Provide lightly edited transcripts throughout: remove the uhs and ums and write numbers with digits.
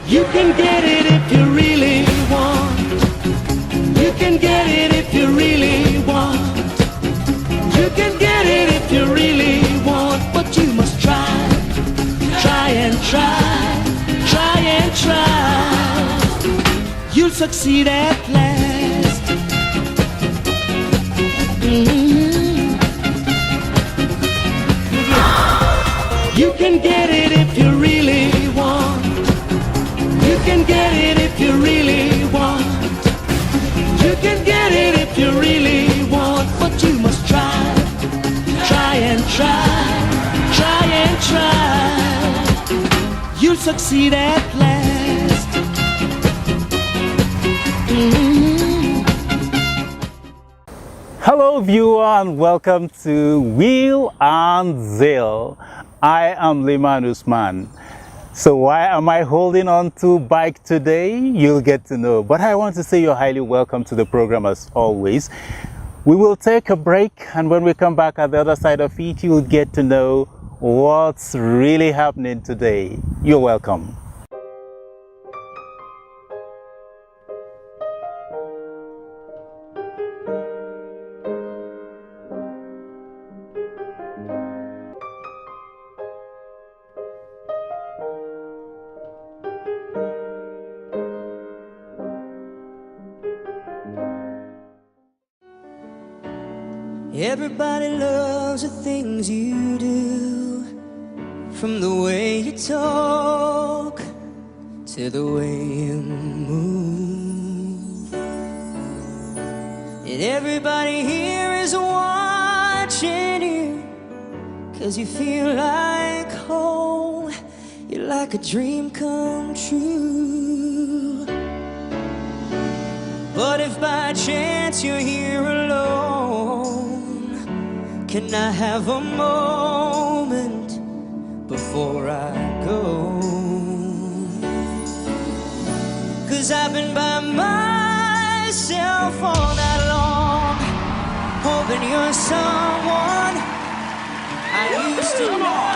You can get it if you really want. You can get it if you really want. You can get it if you really want. But you must try, try and try, try and try. You'll succeed at last. You can get it if you really want. You can get it if you really want. You can get it if you really want. But you must try, try and try, try and try. You'll succeed at last. Hello viewer and welcome to Wheel and Zeal. I am Liman Usman. So why am I holding on to bike today? You'll get to know. But I want to say you're highly welcome to the program as always. We will take a break, and when we come back at the other side of it, you'll get to know what's really happening today. You're welcome. Everybody loves the things you do, from the way you talk to the way you move. And everybody here is watching you, 'cause you feel like home. You're like a dream come true. But if by chance you're here alone, can I have a moment before I go? 'Cause I've been by myself all night long, hoping you're someone I used to know.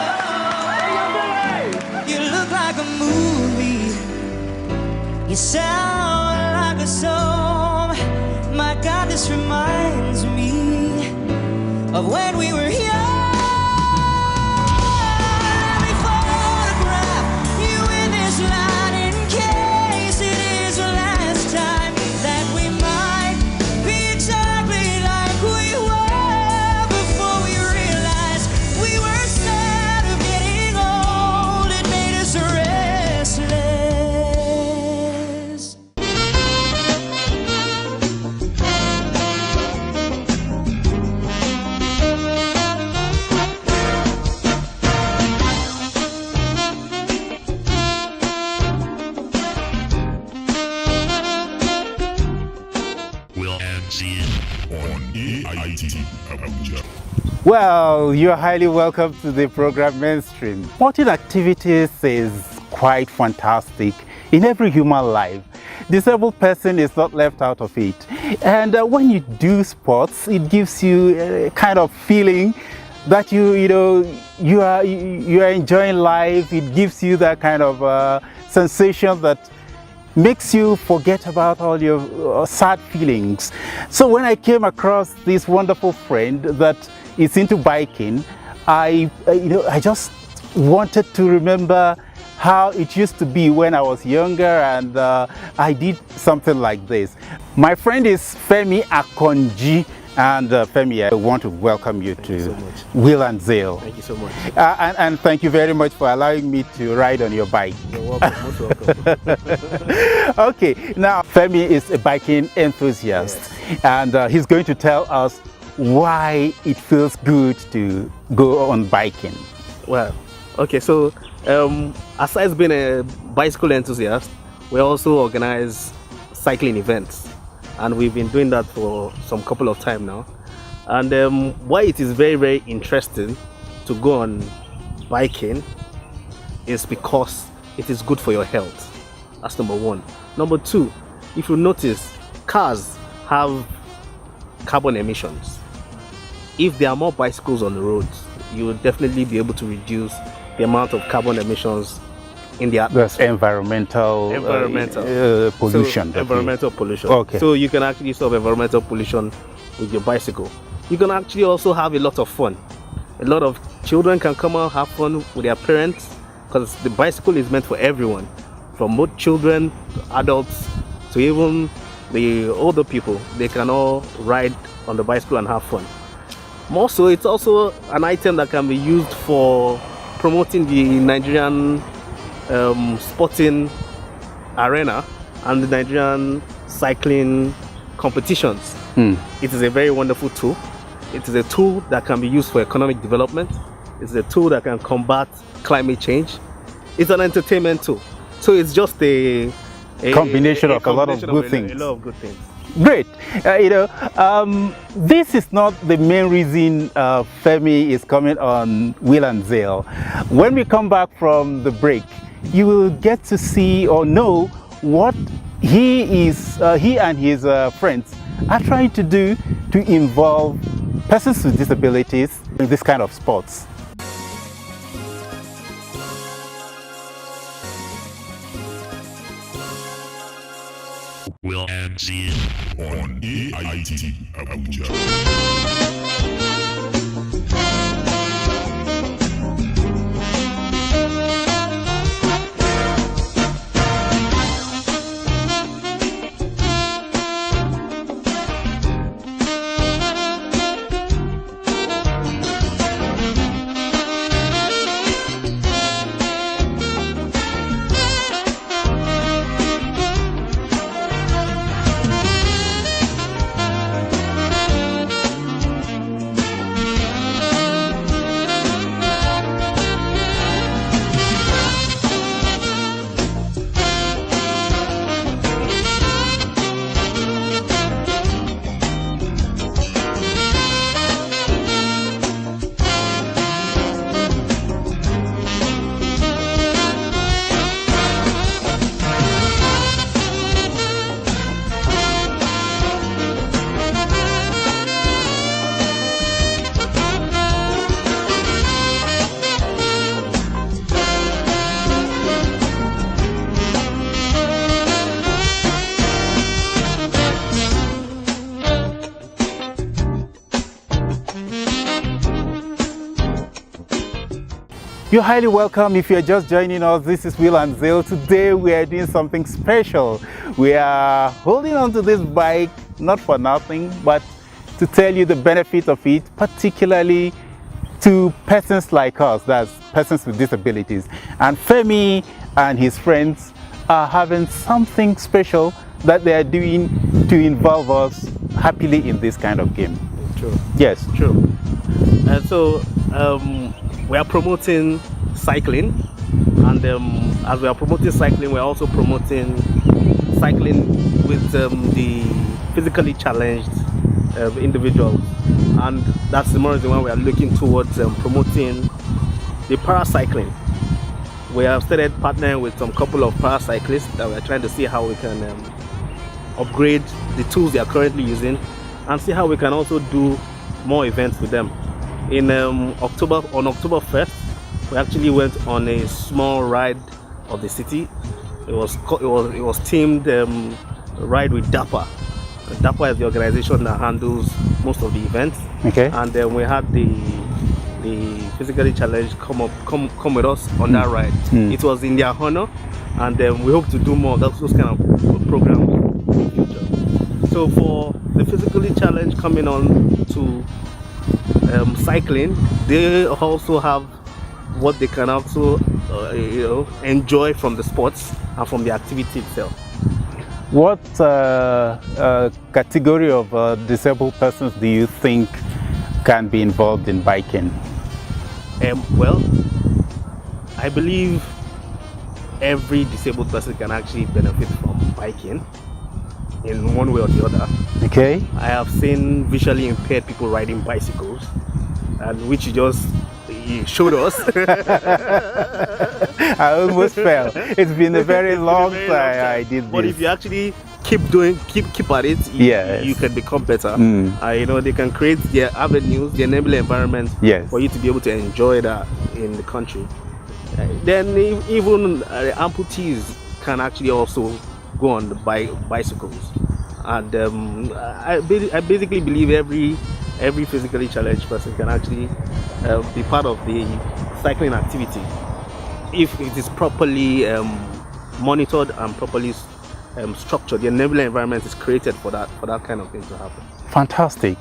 You look like a movie, you sound like a song. My God, this reminds me of when we were young. Let me photograph you in this light, in case it is the last time that we might be exactly like we were before we realized we were sad of getting old. It made us restless. On AIT Abuja. Well, you're highly welcome to the program Mainstream. Sporting activities is quite fantastic in every human life. Disabled person is not left out of it. And when you do sports, it gives you a kind of feeling that you are enjoying life. It gives you that kind of sensation that makes you forget about all your sad feelings. So when I came across this wonderful friend that is into biking, I just wanted to remember how it used to be when I was younger, and I did something like this. My friend is Femi Akonji, and Femi, I want to welcome you to Wheel and Zeal. Thank you so much. And thank you very much for allowing me to ride on your bike. You're welcome, most welcome. Okay, now Femi is a biking enthusiast, yes, and he's going to tell us why it feels good to go on biking. Well, okay, so aside being a bicycle enthusiast, we also organize cycling events, and we've been doing that for some couple of time now. And why it is very, very interesting to go on biking is because it is good for your health. That's number one. Number two, if you notice, cars have carbon emissions. If there are more bicycles on the roads, you will definitely be able to reduce the amount of carbon emissions in the That's atmosphere. environmental pollution. So, environmental pollution. Okay. So you can actually solve environmental pollution with your bicycle. You can actually also have a lot of fun. A lot of children can come out, have fun with their parents, because the bicycle is meant for everyone, from both children to adults to even the older people. They can all ride on the bicycle and have fun. More so, it's also an item that can be used for promoting the Nigerian sporting arena and the Nigerian cycling competitions. It is a very wonderful tool. It is a tool that can be used for economic development. It's a tool that can combat climate change. It's an entertainment tool. So it's just a combination of a lot of good things. A lot of good things. Great. This is not the main reason Femi is coming on Will and Zeal. When we come back from the break, you will get to see or know what he and his friends are trying to do to involve persons with disabilities in this kind of sports. Will and Zeal on AIT Abuja. You're highly welcome. If you're just joining us, this is Will and Zeal. Today we are doing something special. We are holding on to this bike, not for nothing, but to tell you the benefit of it, particularly to persons like us, that's persons with disabilities. And Femi and his friends are having something special that they are doing to involve us happily in this kind of game. True. Yes. True. And so we are promoting cycling, and as we are promoting cycling, we are also promoting cycling with the physically challenged individuals, and that's the more reason why we are looking towards promoting the paracycling. We have started partnering with some couple of paracyclists that we are trying to see how we can upgrade the tools they are currently using, and see how we can also do more events with them. On October 1st, we actually went on a small ride of the city. It was themed ride with DAPA. DAPA is the organization that handles most of the events. Okay. And then we had the physically challenged come with us on that ride. It was in their honor, and we hope to do more those kind of programs in the future. So for the physically challenged coming on to cycling, they also have what they can also enjoy from the sports and from the activity itself. What category of disabled persons do you think can be involved in biking? Well, I believe every disabled person can actually benefit from biking in one way or the other. Okay. I have seen visually impaired people riding bicycles, and which you showed us. I almost fell. It's been a very long time I did this. But if you actually keep at it, yes, you can become better. They can create their avenues, the enable environment, yes, for you to be able to enjoy that in the country. Then even amputees can actually also go on the bicycles. And I basically believe every physically challenged person can actually be part of the cycling activity if it is properly monitored and properly structured. The enabling environment is created for that kind of thing to happen. Fantastic.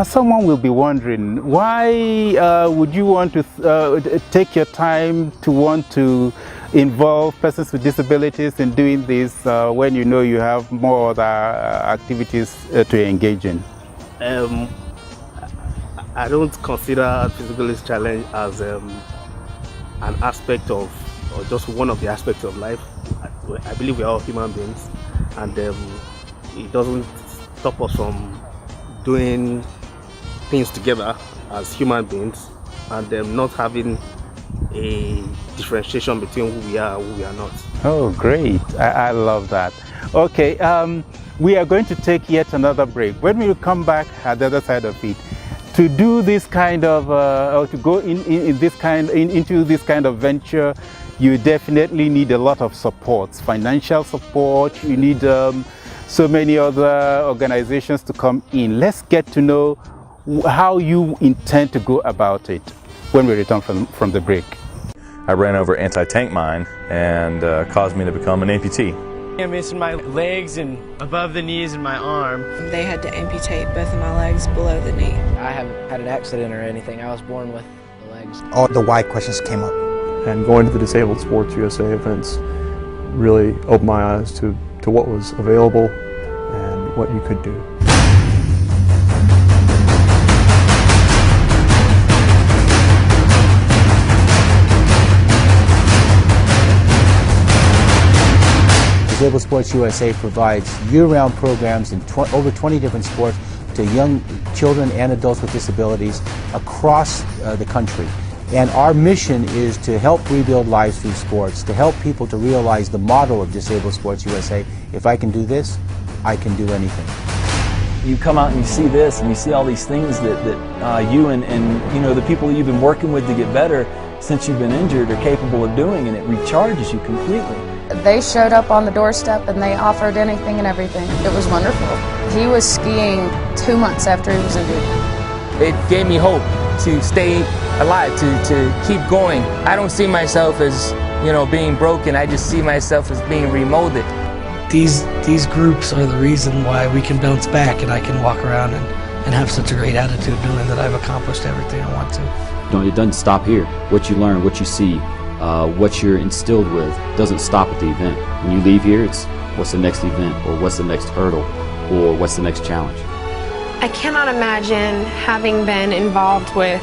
Someone will be wondering, why would you want to take your time to want to involve persons with disabilities in doing this when you know you have more other activities to engage in? I don't consider physical challenge as an aspect of, or just one of the aspects of life. I believe we are all human beings, and it doesn't stop us from doing things together as human beings, and not having a differentiation between who we are and who we are not. Oh, great. I love that. Okay, we are going to take yet another break. When we come back at the other side of it, to do this kind of, or to go into this kind of venture, you definitely need a lot of support, financial support. You need so many other organizations to come in. Let's get to know how you intend to go about it when we return from the break. I ran over an anti-tank mine and caused me to become an amputee. I'm missing my legs and above the knees and my arm. They had to amputate both of my legs below the knee. I haven't had an accident or anything. I was born with the legs. All the why questions came up. And going to the Disabled Sports USA events really opened my eyes to what was available and what you could do. Disabled Sports USA provides year-round programs in over 20 different sports to young children and adults with disabilities across the country. And our mission is to help rebuild lives through sports, to help people to realize the motto of Disabled Sports USA: if I can do this, I can do anything. You come out and you see this, and you see all these things that you and you know, the people that you've been working with to get better since you've been injured are capable of doing, and it recharges you completely. They showed up on the doorstep and they offered anything and everything. It was wonderful. He was skiing 2 months after he was injured. It gave me hope to stay alive, to keep going. I don't see myself as, you know, being broken. I just see myself as being remolded. These groups are the reason why we can bounce back, and I can walk around and have such a great attitude knowing that I've accomplished everything I want to. It doesn't stop here. What you learn, what you see, what you're instilled with doesn't stop at the event. When you leave here, it's what's the next event, or what's the next hurdle, or what's the next challenge. I cannot imagine having been involved with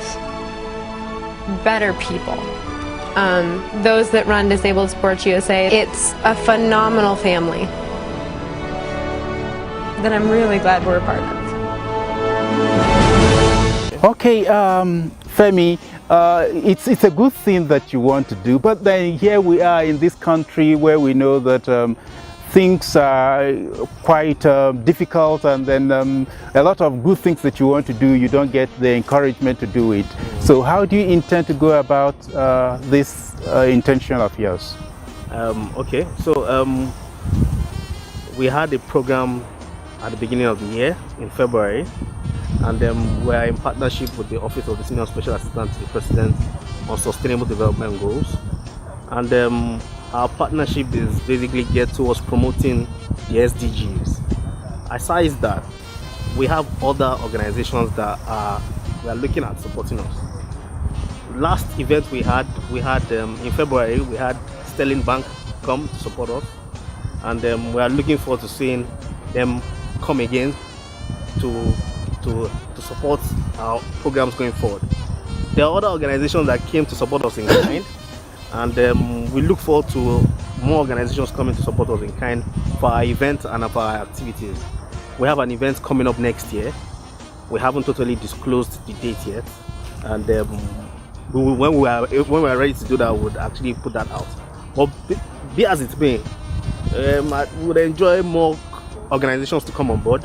better people. Those that run Disabled Sports USA, it's a phenomenal family that I'm really glad we're a part of. Okay, Femi, it's a good thing that you want to do, but then here we are in this country where we know that things are quite difficult, and then a lot of good things that you want to do, you don't get the encouragement to do it. So how do you intend to go about this intention of yours? Okay, so we had a program at the beginning of the year in February, and we're in partnership with the Office of the Senior Special Assistant to the President on Sustainable Development Goals. And our partnership is basically geared towards promoting the SDGs. Aside that, we have other organizations that we are looking at supporting us. Last event we had in February, we had Sterling Bank come to support us, and we are looking forward to seeing them come again to support our programs going forward. There are other organizations that came to support us in kind, and we look forward to more organizations coming to support us in kind for our events and for our activities. We have an event coming up next year. We haven't totally disclosed the date yet, and when we are ready to do that, we would actually put that out. But be as it may, I would enjoy more organizations to come on board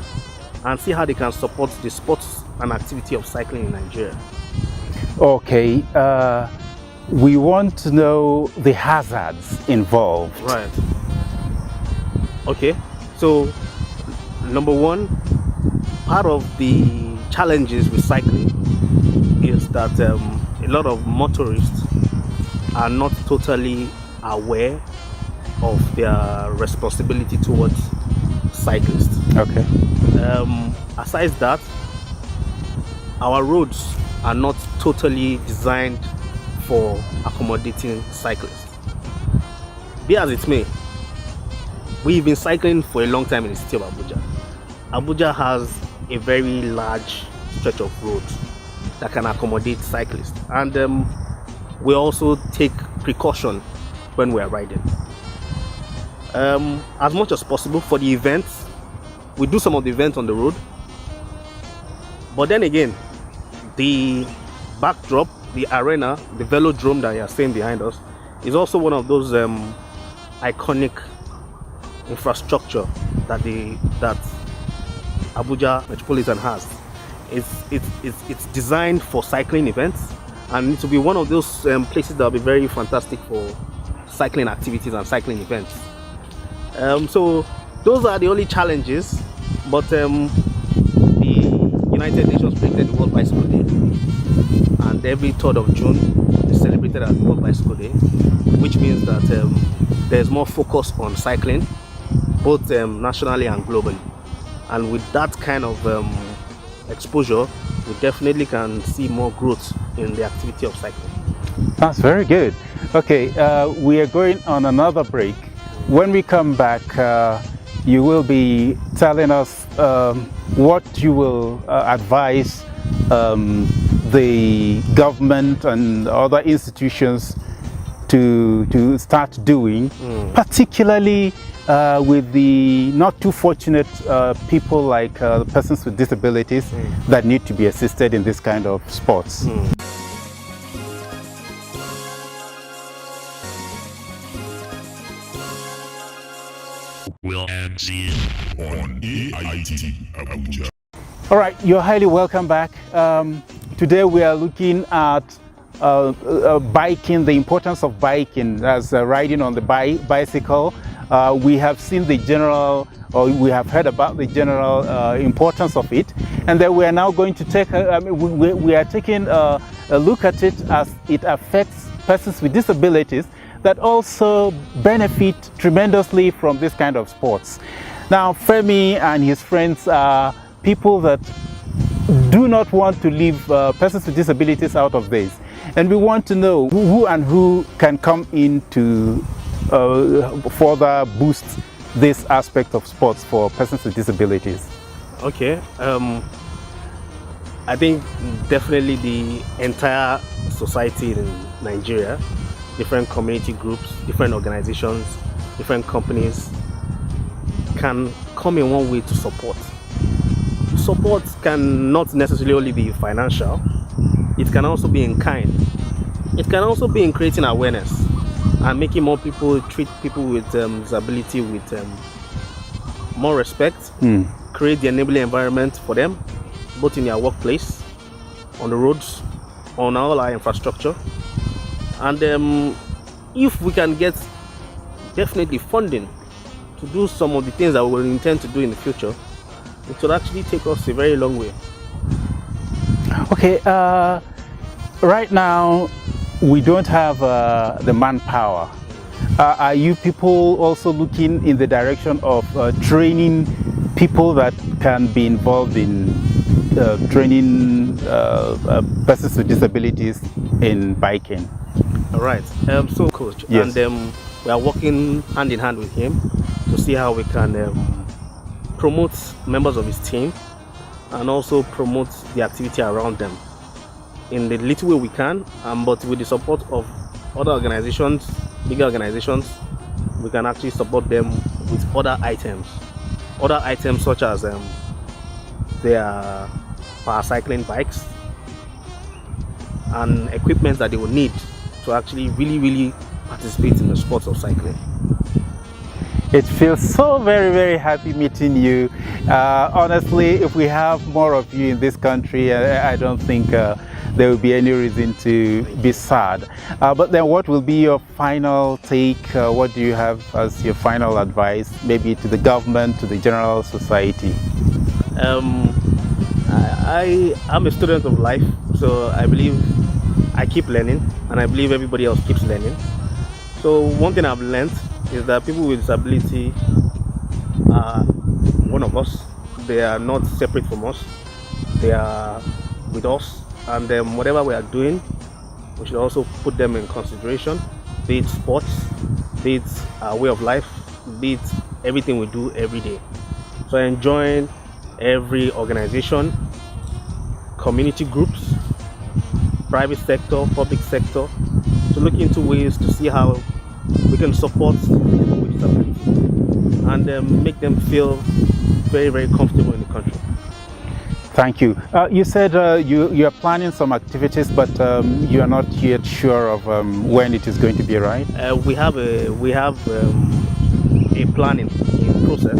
and see how they can support the sports and activity of cycling in Nigeria. Okay, we want to know the hazards involved. Right. Okay. So, number one, part of the challenges with cycling is that a lot of motorists are not totally aware of their responsibility towards cyclists. Okay. Aside that, our roads are not totally designed for accommodating cyclists. Be as it may, we've been cycling for a long time in the city of Abuja. Abuja has a very large stretch of roads that can accommodate cyclists, and we also take precaution when we are riding. As much as possible for the events, we do some of the events on the road, but then again, the backdrop, the arena, the velodrome that you are seeing behind us is also one of those iconic infrastructure that Abuja Metropolitan has. It's designed for cycling events, and it will be one of those places that will be very fantastic for cycling activities and cycling events. So those are the only challenges, but the United Nations created the World Bicycle Day, and every 3rd of June is celebrated as World Bicycle Day, which means that there's more focus on cycling, both nationally and globally. And with that kind of exposure, we definitely can see more growth in the activity of cycling. That's very good. Okay, we are going on another break. When we come back, you will be telling us what you will advise the government and other institutions to start doing, particularly with the not too fortunate people like persons with disabilities that need to be assisted in this kind of sports. Will and Zeal on AIT Abuja. All right, you're highly welcome back. Today we are looking at biking, the importance of biking as riding on the bicycle. We have seen the general, or we have heard about the general importance of it, and then we are now going to take, we are taking a look at it as it affects persons with disabilities that also benefit tremendously from this kind of sports. Now, Femi and his friends are people that do not want to leave persons with disabilities out of this. And we want to know who can come in to further boost this aspect of sports for persons with disabilities. Okay, I think definitely the entire society in Nigeria, different community groups, different organizations, different companies can come in one way to support. Support can not necessarily only be financial, it can also be in kind. It can also be in creating awareness and making more people treat people with disability with more respect, create the enabling environment for them, both in their workplace, on the roads, on all our infrastructure. And if we can get definitely funding to do some of the things that we will intend to do in the future, it will actually take us a very long way. Okay, right now we don't have the manpower. Are you people also looking in the direction of training people that can be involved in training persons with disabilities in biking? All right, so coach, yes. And we are working hand in hand with him to see how we can promote members of his team and also promote the activity around them in the little way we can, but with the support of other organizations, bigger organizations, we can actually support them with other items such as their paracycling bikes and equipment that they will need to actually really participate in the sports of cycling. It feels so very happy meeting you. Honestly, if we have more of you in this country, I don't think there will be any reason to be sad. But then what will be your final take? What do you have as your final advice, maybe to the government, to the general society? I'm a student of life, so I believe I keep learning, and I believe everybody else keeps learning. So one thing I've learned is that people with disability are one of us. They are not separate from us. They are with us, and whatever we are doing, we should also put them in consideration, be it sports, be it our way of life, be it everything we do every day. So I enjoy every organization, community groups, private sector, public sector, to look into ways to see how we can support people with disability and make them feel very, very comfortable in the country. Thank you. You said you are planning some activities, but you are not yet sure of when it is going to be, right? We have a planning in process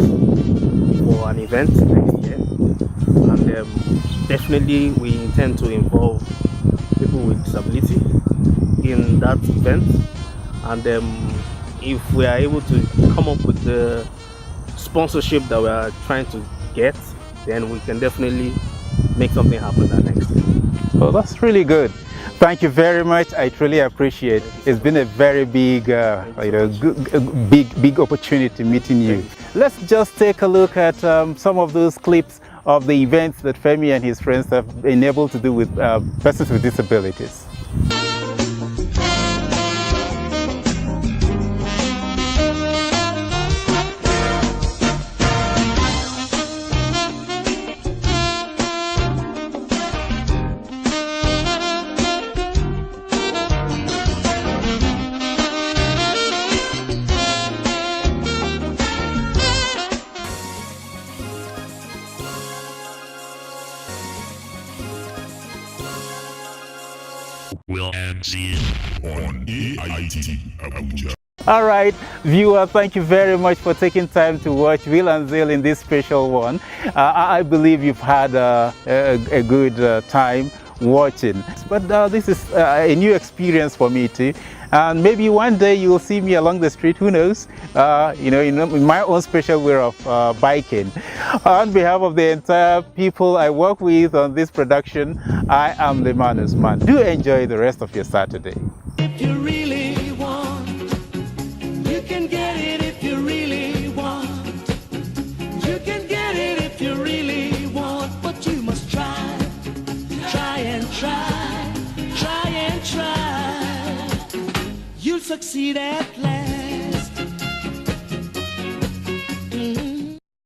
for an event next year, and definitely we intend to involve people with disability in that event, and if we are able to come up with the sponsorship that we are trying to get, then we can definitely make something happen that next year. Well, that's really good. Thank you very much. I truly appreciate it. It's been a very big, big opportunity meeting you. Let's just take a look at some of those clips of the events that Femi and his friends have been able to do with persons with disabilities. Will and Zeal on AIT Abuja. All right, viewer, thank you very much for taking time to watch Will and Zeal in this special one. I believe you've had a good time watching. But this is a new experience for me too. And maybe one day you will see me along the street, who knows, in my own special way of biking. On behalf of the entire people I work with on this production, I am Liman Usman. Do enjoy the rest of your Saturday. If you really want, you can get it if you really want. You can get it if you really want, but you must try, try and try, try and try. You'll succeed at last.